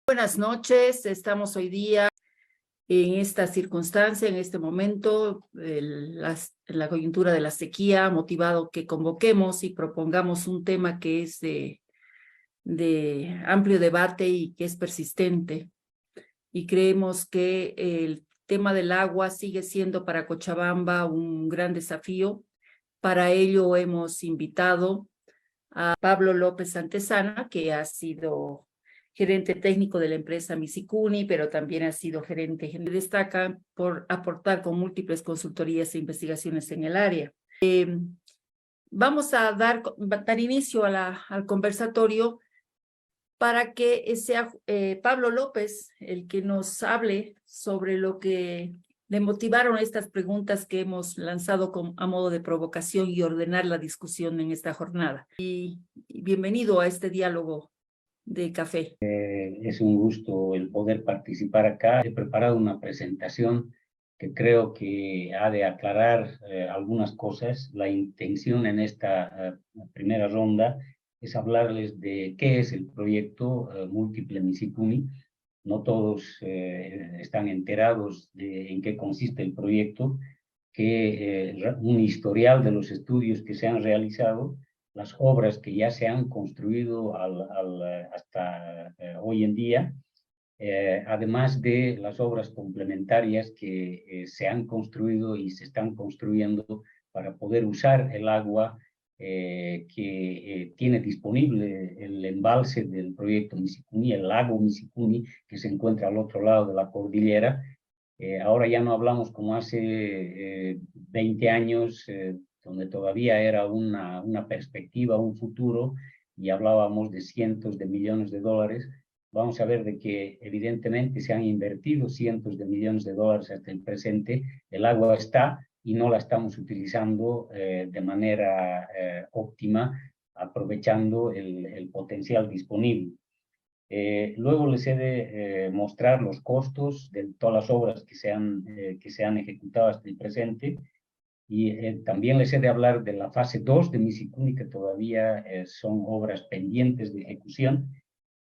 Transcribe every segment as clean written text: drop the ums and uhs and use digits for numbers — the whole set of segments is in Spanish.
Buenas noches, estamos hoy día en esta circunstancia, en este momento, la coyuntura de la sequía, motivado que convoquemos y propongamos un tema que es de amplio debate y que es persistente. Y creemos que el tema del agua sigue siendo para Cochabamba un gran desafío. Para ello hemos invitado a Pablo López Santezana, que ha sido gerente técnico de la empresa Misicuni, pero también ha sido gerente. Destaca por aportar con múltiples consultorías e investigaciones en el área. Vamos a dar inicio al conversatorio para que sea Pablo López el que nos hable sobre lo que le motivaron estas preguntas que hemos lanzado a modo de provocación y ordenar la discusión en esta jornada. Y bienvenido a este diálogo de café. Es un gusto el poder participar acá. He preparado una presentación que creo que ha de aclarar algunas cosas. La intención en esta primera ronda es hablarles de qué es el proyecto Múltiple Misicuni. No todos están enterados de en qué consiste el proyecto, que un historial de los estudios que se han realizado, las obras que ya se han construido hasta hoy en día, además de las obras complementarias que se han construido y se están construyendo para poder usar el agua que tiene disponible el embalse del proyecto Misicuni, el lago Misicuni, que se encuentra al otro lado de la cordillera. Ahora ya no hablamos como hace 20 años, donde todavía era una perspectiva, un futuro, y hablábamos de cientos de millones de dólares. Vamos a ver de que evidentemente se han invertido cientos de millones de dólares hasta el presente. El agua está y no la estamos utilizando de manera óptima, aprovechando el potencial disponible. Luego les he de mostrar los costos de todas las obras que se han ejecutado hasta el presente, y también les he de hablar de la fase 2 de Misicuni, que todavía son obras pendientes de ejecución,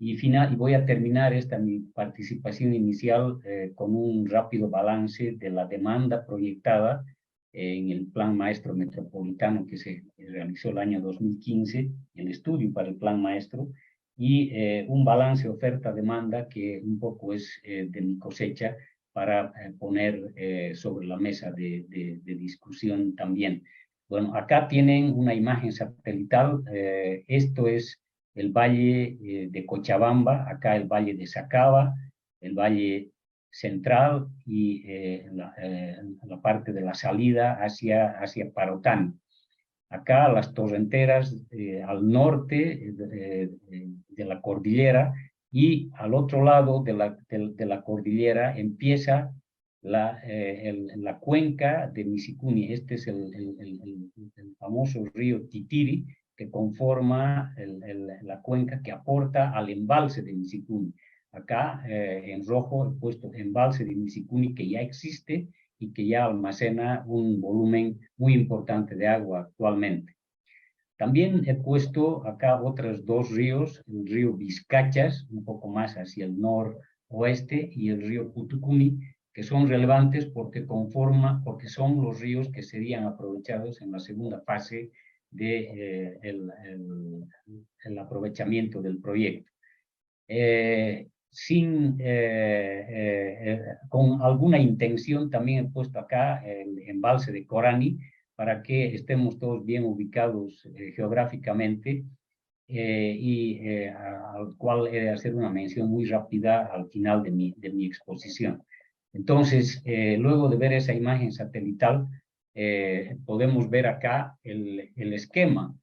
y voy a terminar mi participación inicial con un rápido balance de la demanda proyectada en el Plan Maestro Metropolitano que se realizó el año 2015, el estudio para el Plan Maestro, y un balance oferta-demanda que un poco es de mi cosecha para poner sobre la mesa de discusión también. Bueno, acá tienen una imagen satelital. Esto es el valle de Cochabamba, acá el valle de Sacaba, el valle central y la parte de la salida hacia Parotán. Acá las torrenteras al norte de la cordillera, y al otro lado de la cordillera empieza la cuenca de Misicuni. Este es el famoso río Titiri, que conforma la cuenca que aporta al embalse de Misicuni. Acá en rojo he puesto embalse de Misicuni, que ya existe y que ya almacena un volumen muy importante de agua actualmente. También he puesto acá otros dos ríos, el río Vizcachas, un poco más hacia el noroeste, y el río Putucuni, que son relevantes porque son los ríos que serían aprovechados en la segunda fase de el aprovechamiento del proyecto. Con alguna intención también he puesto acá el embalse de Corani, para que estemos todos bien ubicados geográficamente, al cual he de hacer una mención muy rápida al final de mi exposición. Entonces, luego de ver esa imagen satelital, podemos ver acá el esquema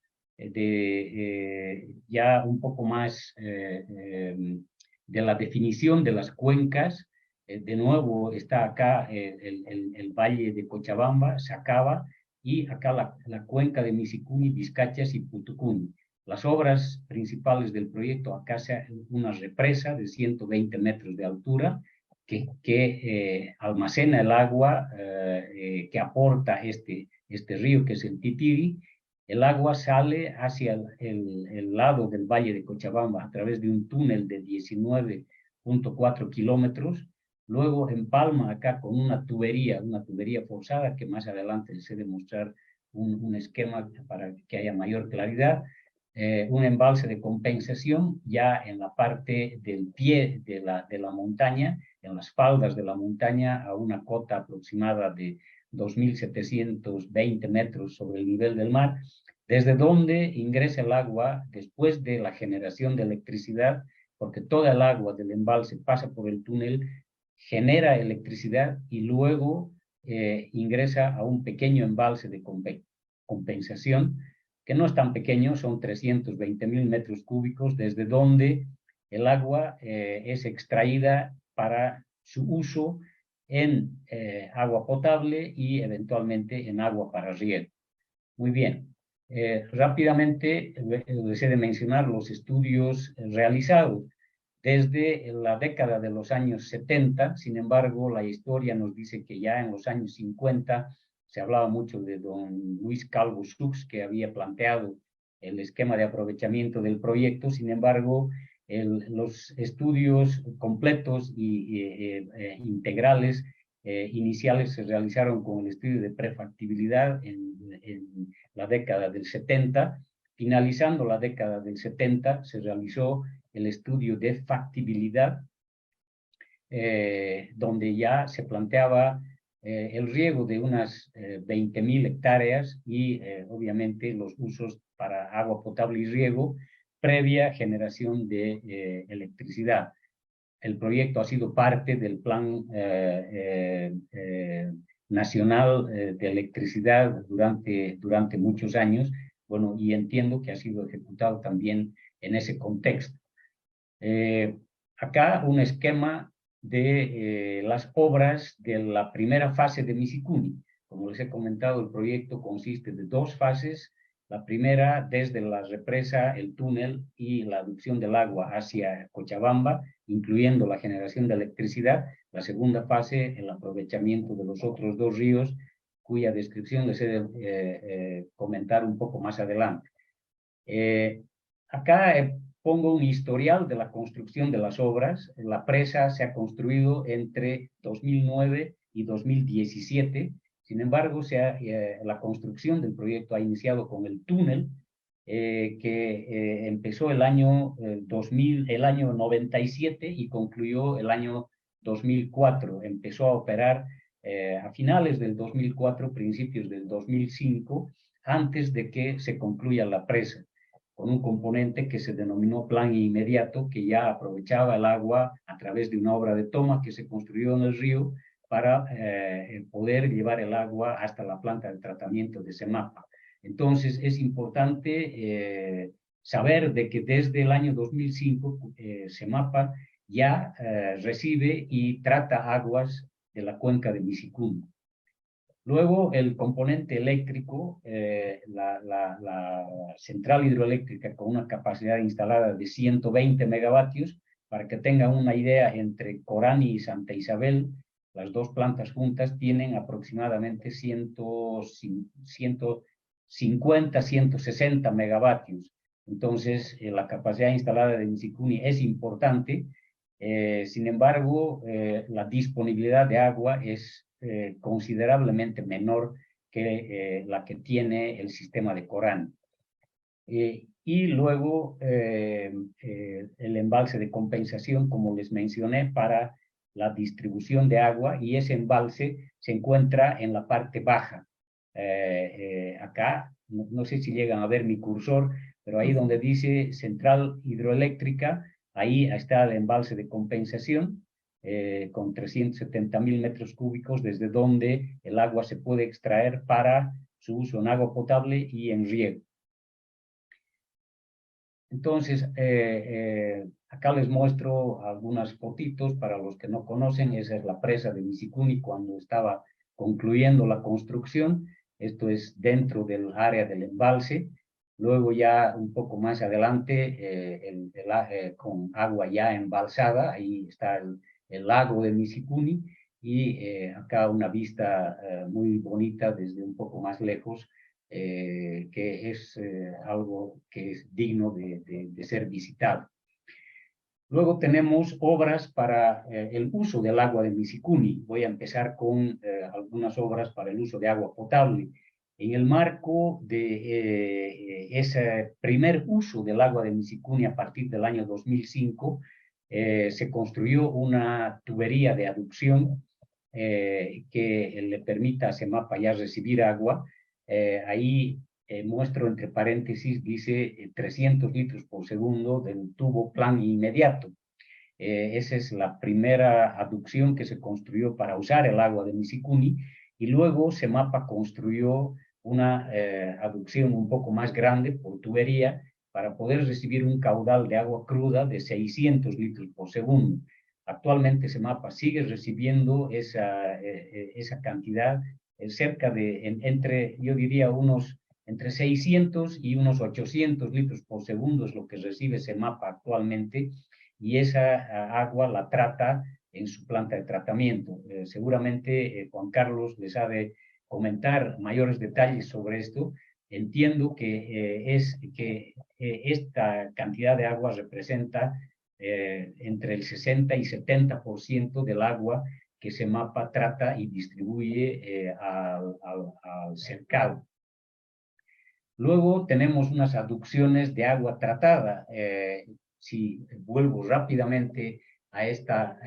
ya un poco más de la definición de las cuencas. De nuevo está acá el valle de Cochabamba, Sacaba, y acá la cuenca de Misicuni, Vizcachas y Putucuni. Las obras principales del proyecto: acá se una represa de 120 metros de altura que almacena el agua que aporta este río, que es el Titiri. El agua sale hacia el lado del valle de Cochabamba a través de un túnel de 19 0.4 kilómetros. Luego empalma acá con una tubería forzada, que más adelante les he de mostrar un esquema para que haya mayor claridad. Un embalse de compensación ya en la parte del pie de la montaña, en las faldas de la montaña, a una cota aproximada de 2.720 metros sobre el nivel del mar, desde donde ingresa el agua después de la generación de electricidad, porque toda el agua del embalse pasa por el túnel, genera electricidad y luego ingresa a un pequeño embalse de compensación, que no es tan pequeño, son 320.000 metros cúbicos, desde donde el agua es extraída para su uso en agua potable y eventualmente en agua para riego. Muy bien. Rápidamente les he de mencionar los estudios realizados desde la década de los años 70. Sin embargo, la historia nos dice que ya en los años 50 se hablaba mucho de don Luis Calvo Sux, que había planteado el esquema de aprovechamiento del proyecto. Sin embargo, los estudios completos y integrales iniciales se realizaron con el estudio de prefactibilidad en la década del 70. Finalizando la década del 70, se realizó el estudio de factibilidad, donde ya se planteaba el riego de unas 20.000 hectáreas y obviamente los usos para agua potable y riego previa generación de electricidad. El proyecto ha sido parte del Plan Nacional de Electricidad durante muchos años, bueno, y entiendo que ha sido ejecutado también en ese contexto. Acá un esquema de las obras de la primera fase de Misicuni. Como les he comentado, el proyecto consiste de dos fases. La primera, desde la represa, el túnel y la aducción del agua hacia Cochabamba, incluyendo la generación de electricidad. La segunda fase, el aprovechamiento de los otros dos ríos, cuya descripción les he de comentar un poco más adelante. Acá pongo un historial de la construcción de las obras. La presa se ha construido entre 2009 y 2017. Sin embargo, la construcción del proyecto ha iniciado con el túnel, que empezó el año 97 y concluyó el año 2004. Empezó a operar a finales del 2004, principios del 2005, antes de que se concluya la presa, con un componente que se denominó plan inmediato, que ya aprovechaba el agua a través de una obra de toma que se construyó en el río para poder llevar el agua hasta la planta de tratamiento de Semapa. Entonces, es importante saber de que desde el año 2005 Semapa ya recibe y trata aguas de la cuenca de Misicuni. Luego, el componente eléctrico, la central hidroeléctrica con una capacidad instalada de 120 megavatios, para que tengan una idea, entre Corani y Santa Isabel, las dos plantas juntas tienen aproximadamente 150, 160 megavatios. Entonces, la capacidad instalada de Misicuni es importante. Sin embargo, la disponibilidad de agua es considerablemente menor que la que tiene el sistema de Corán. Y luego el embalse de compensación, como les mencioné, para la distribución de agua, y ese embalse se encuentra en la parte baja. Acá, no sé si llegan a ver mi cursor, pero ahí donde dice central hidroeléctrica, ahí está el embalse de compensación, con 370.000 metros cúbicos, desde donde el agua se puede extraer para su uso en agua potable y en riego. Entonces, acá les muestro algunas fotitos para los que no conocen. Esa es la presa de Misicuni cuando estaba concluyendo la construcción. Esto es dentro del área del embalse. Luego ya un poco más adelante, con agua ya embalsada, ahí está el lago de Misicuni, y acá una vista muy bonita desde un poco más lejos, que es algo que es digno de ser visitado. Luego tenemos obras para el uso del agua de Misicuni. Voy a empezar con algunas obras para el uso de agua potable. En el marco de ese primer uso del agua de Misicuni a partir del año 2005, se construyó una tubería de aducción que le permita a Semapa ya recibir agua. Ahí muestro entre paréntesis, dice 300 litros por segundo del tubo plan inmediato. Esa es la primera aducción que se construyó para usar el agua de Misicuni, y luego Semapa construyó una aducción un poco más grande por tubería para poder recibir un caudal de agua cruda de 600 litros por segundo. Actualmente Semapa sigue recibiendo esa cantidad, cerca de, entre, yo diría, entre 600 y unos 800 litros por segundo es lo que recibe Semapa actualmente, y esa agua la trata en su planta de tratamiento. Seguramente Juan Carlos les ha de comentar mayores detalles sobre esto. Entiendo que esta cantidad de agua representa entre el 60 y 70% del agua que Semapa trata y distribuye al cercado. Luego tenemos unas aducciones de agua tratada. Si vuelvo rápidamente a esta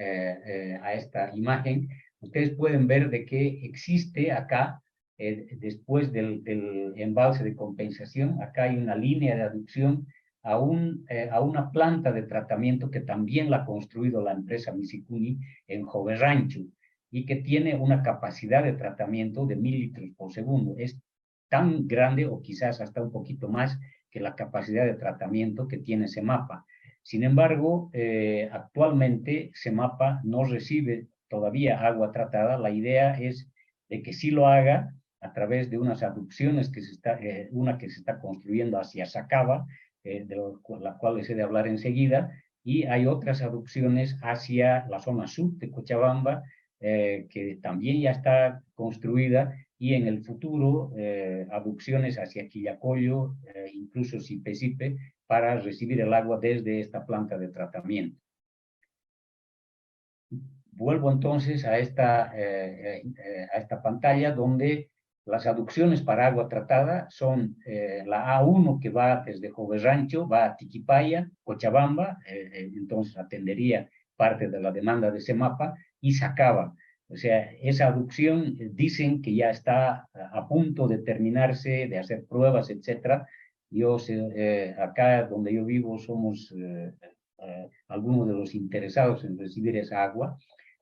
imagen, ustedes pueden ver de que existe acá, después del embalse de compensación, acá hay una línea de aducción a una planta de tratamiento que también la ha construido la empresa Misicuni en Joverrancho, y que tiene una capacidad de tratamiento de 1000 litros por segundo. Es tan grande o quizás hasta un poquito más que la capacidad de tratamiento que tiene Semapa. Sin embargo, actualmente Semapa no recibe todavía agua tratada. La idea es de que sí lo haga a través de unas aducciones una que se está construyendo hacia Sacaba, de la cual les he de hablar enseguida, y hay otras aducciones hacia la zona sur de Cochabamba, que también ya está construida, y en el futuro aducciones hacia Quillacollo, incluso Sipe, para recibir el agua desde esta planta de tratamiento. Vuelvo entonces a esta pantalla donde las aducciones para agua tratada son la A1, que va desde Joverrancho, va a Tiquipaya, Cochabamba, entonces atendería parte de la demanda de Semapa, y Sacaba. O sea, esa aducción dicen que ya está a punto de terminarse, de hacer pruebas, etc. Acá donde yo vivo somos algunos de los interesados en recibir esa agua.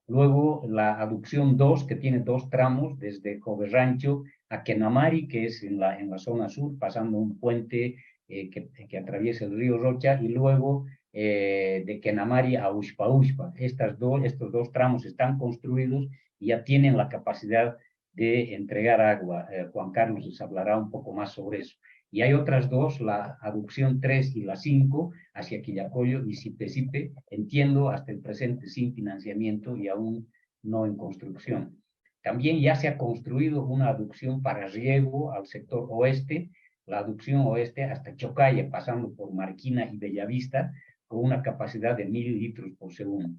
Luego la aducción 2, que tiene 2 tramos, desde Joverrancho a Quenamari, que es en la zona sur, pasando un puente que atraviesa el río Rocha, y luego de Quenamari a Uxpa. Estos dos tramos están construidos y ya tienen la capacidad de entregar agua. Juan Carlos les hablará un poco más sobre eso. Y hay otras dos, la aducción 3 y la 5, hacia Quillacollo y Sipe, entiendo, hasta el presente sin financiamiento y aún no en construcción. También ya se ha construido una aducción para riego al sector oeste, la aducción oeste hasta Chocaya, pasando por Marquina y Bellavista, con una capacidad de 1000 litros por segundo.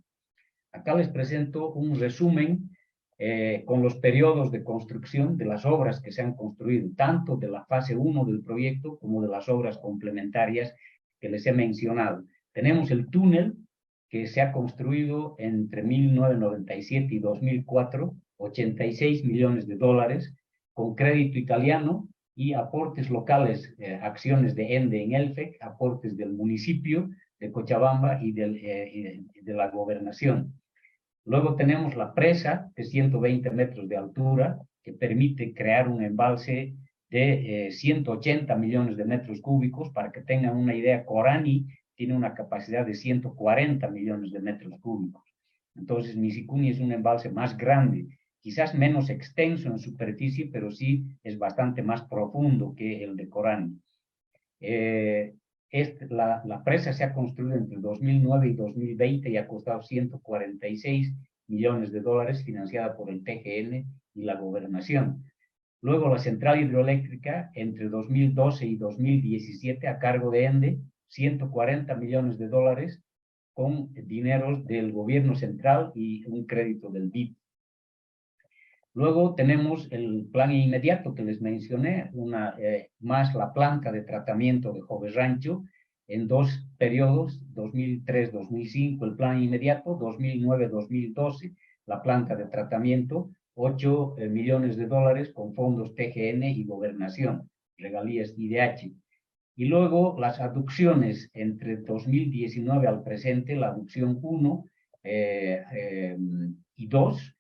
Acá les presento un resumen con los periodos de construcción de las obras que se han construido, tanto de la fase 1 del proyecto como de las obras complementarias que les he mencionado. Tenemos el túnel que se ha construido entre 1997 y 2004, 86 millones de dólares, con crédito italiano y aportes locales, acciones de ENDE en ELFEC, aportes del municipio de Cochabamba y de la gobernación. Luego tenemos la presa de 120 metros de altura, que permite crear un embalse de 180 millones de metros cúbicos. Para que tengan una idea, Corani tiene una capacidad de 140 millones de metros cúbicos. Entonces, Misicuni es un embalse más grande, quizás menos extenso en superficie, pero sí es bastante más profundo que el de Corani. La presa se ha construido entre 2009 y 2020 y ha costado 146 millones de dólares, financiada por el TGN y la gobernación. Luego la central hidroeléctrica entre 2012 y 2017 a cargo de ENDE, 140 millones de dólares, con dineros del gobierno central y un crédito del BID. Luego tenemos el plan inmediato que les mencioné, más la planta de tratamiento de Jove Rancho, en 2 periodos, 2003-2005 el plan inmediato, 2009-2012 la planta de tratamiento, 8 millones de dólares con fondos TGN y gobernación, regalías IDH. Y luego las aducciones entre 2019 al presente, la aducción 1 y 2,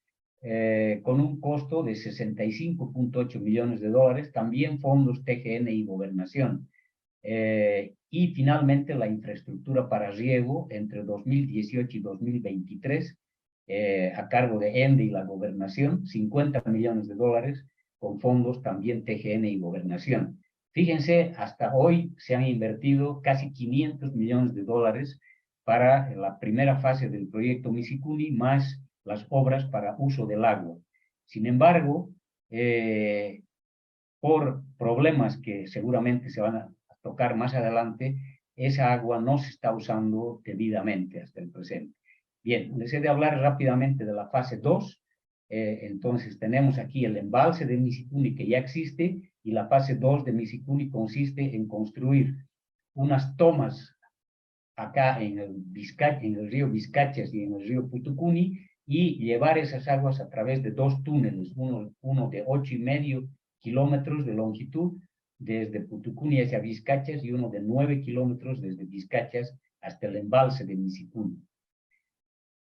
con un costo de 65.8 millones de dólares, también fondos TGN y gobernación. Y finalmente la infraestructura para riego entre 2018 y 2023, a cargo de ENDE y la gobernación, 50 millones de dólares con fondos también TGN y gobernación. Fíjense, hasta hoy se han invertido casi 500 millones de dólares para la primera fase del proyecto Misicuni, más las obras para uso del agua. Sin embargo, por problemas que seguramente se van a tocar más adelante, esa agua no se está usando debidamente hasta el presente. Bien, les he de hablar rápidamente de la fase 2. Entonces tenemos aquí el embalse de Misicuni que ya existe, y la fase 2 de Misicuni consiste en construir unas tomas acá en el río Vizcachas y en el río Putucuni, y llevar esas aguas a través de 2 túneles, uno de 8,5 kilómetros de longitud desde Putucuni hacia Vizcachas y uno de 9 kilómetros desde Vizcachas hasta el embalse de Misicuni.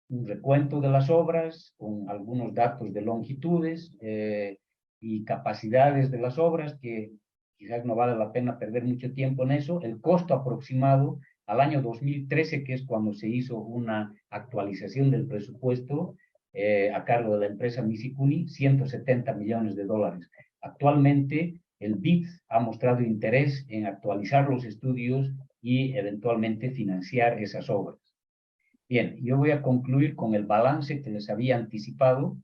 Un recuento de las obras con algunos datos de longitudes y capacidades de las obras, que quizás no vale la pena perder mucho tiempo en eso. El costo aproximado al año 2013, que es cuando se hizo una actualización del presupuesto a cargo de la empresa Misicuni, 170 millones de dólares. Actualmente el BID ha mostrado interés en actualizar los estudios y eventualmente financiar esas obras. Bien, yo voy a concluir con el balance que les había anticipado.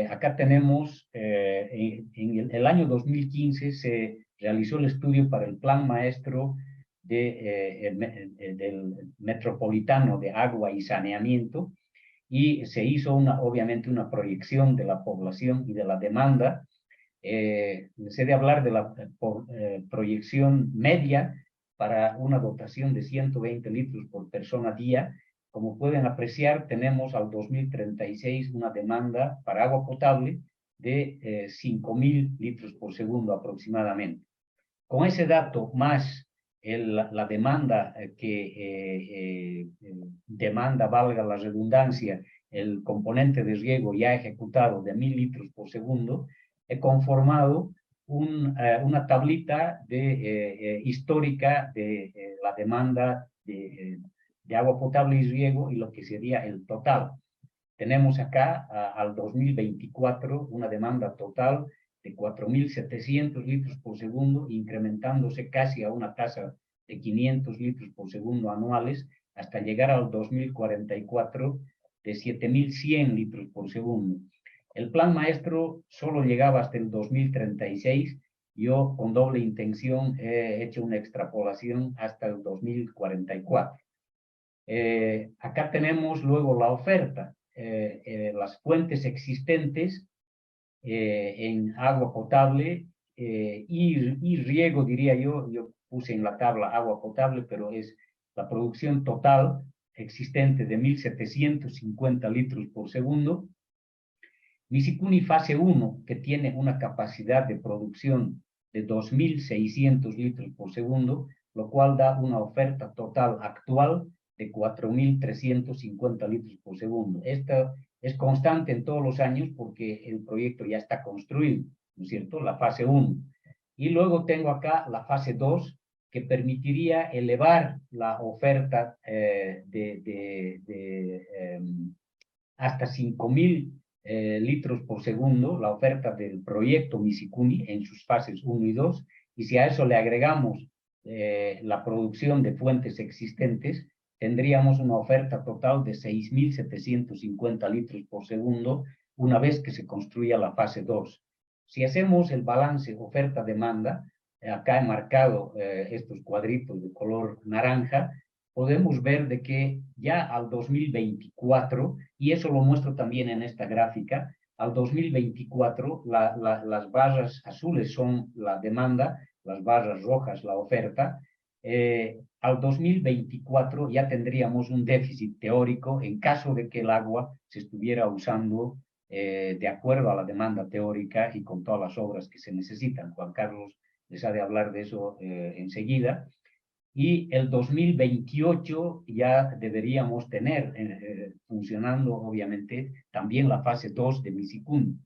Acá tenemos, en el año 2015 se realizó el estudio para el plan maestro del metropolitano de agua y saneamiento, y se hizo obviamente una proyección de la población y de la demanda. Les he de hablar de la proyección media para una dotación de 120 litros por persona día. Como pueden apreciar, tenemos al 2036 una demanda para agua potable de 5,000 litros por segundo aproximadamente. Con ese dato, más la demanda demanda, valga la redundancia, el componente de riego ya ejecutado de 1,000 litros por segundo, he conformado una tablita histórica de la demanda de agua potable y riego y lo que sería el total. Tenemos acá al 2024 una demanda total de 4,700 litros por segundo, incrementándose casi a una tasa de 500 litros por segundo anuales, hasta llegar al 2044 de 7,100 litros por segundo. El plan maestro solo llegaba hasta el 2036. Yo, con doble intención, he hecho una extrapolación hasta el 2044. Acá tenemos luego la oferta, las fuentes existentes en agua potable y riego, diría yo. Yo puse en la tabla agua potable, pero es la producción total existente de 1,750 litros por segundo. Misicuni fase 1, que tiene una capacidad de producción de 2,600 litros por segundo, lo cual da una oferta total actual de 4,350 litros por segundo. Esta es constante en todos los años porque el proyecto ya está construido, ¿no es cierto? La fase 1. Y luego tengo acá la fase 2, que permitiría elevar la oferta hasta 5,000 litros por segundo, la oferta del proyecto Misicuni en sus fases 1 y 2, y si a eso le agregamos la producción de fuentes existentes, tendríamos una oferta total de 6,750 litros por segundo una vez que se construya la fase 2. Si hacemos el balance oferta-demanda, acá he marcado estos cuadritos de color naranja, podemos ver de que ya al 2024, y eso lo muestro también en esta gráfica, al 2024 las barras azules son la demanda, las barras rojas la oferta. Al 2024 ya tendríamos un déficit teórico en caso de que el agua se estuviera usando de acuerdo a la demanda teórica y con todas las obras que se necesitan. Juan Carlos les ha de hablar de eso enseguida. Y el 2028 ya deberíamos tener funcionando, obviamente, también la fase 2 de Misikun.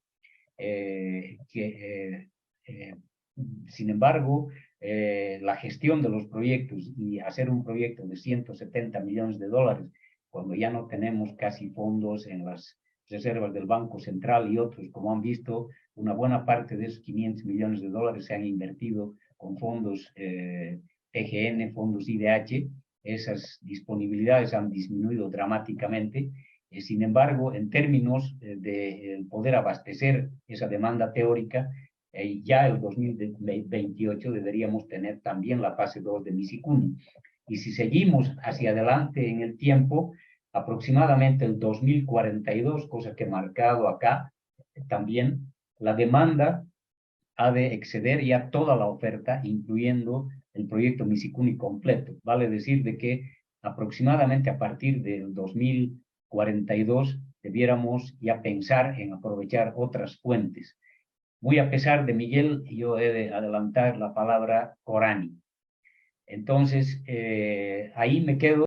Sin embargo, la gestión de los proyectos y hacer un proyecto de 170 millones de dólares, cuando ya no tenemos casi fondos en las reservas del Banco Central y otros, como han visto, una buena parte de esos 500 millones de dólares se han invertido con fondos PGN, fondos IDH. Esas disponibilidades han disminuido dramáticamente. Sin embargo, en términos de poder abastecer esa demanda teórica, ya el 2028 deberíamos tener también la fase 2 de Misikuni. Y si seguimos hacia adelante en el tiempo, aproximadamente el 2042, cosa que he marcado acá, también la demanda ha de exceder ya toda la oferta, incluyendo el proyecto Misikuni completo. Vale decir de que aproximadamente a partir del 2042 debiéramos ya pensar en aprovechar otras fuentes. Muy a pesar de Miguel, yo he de adelantar la palabra Corani. Entonces, ahí me quedo.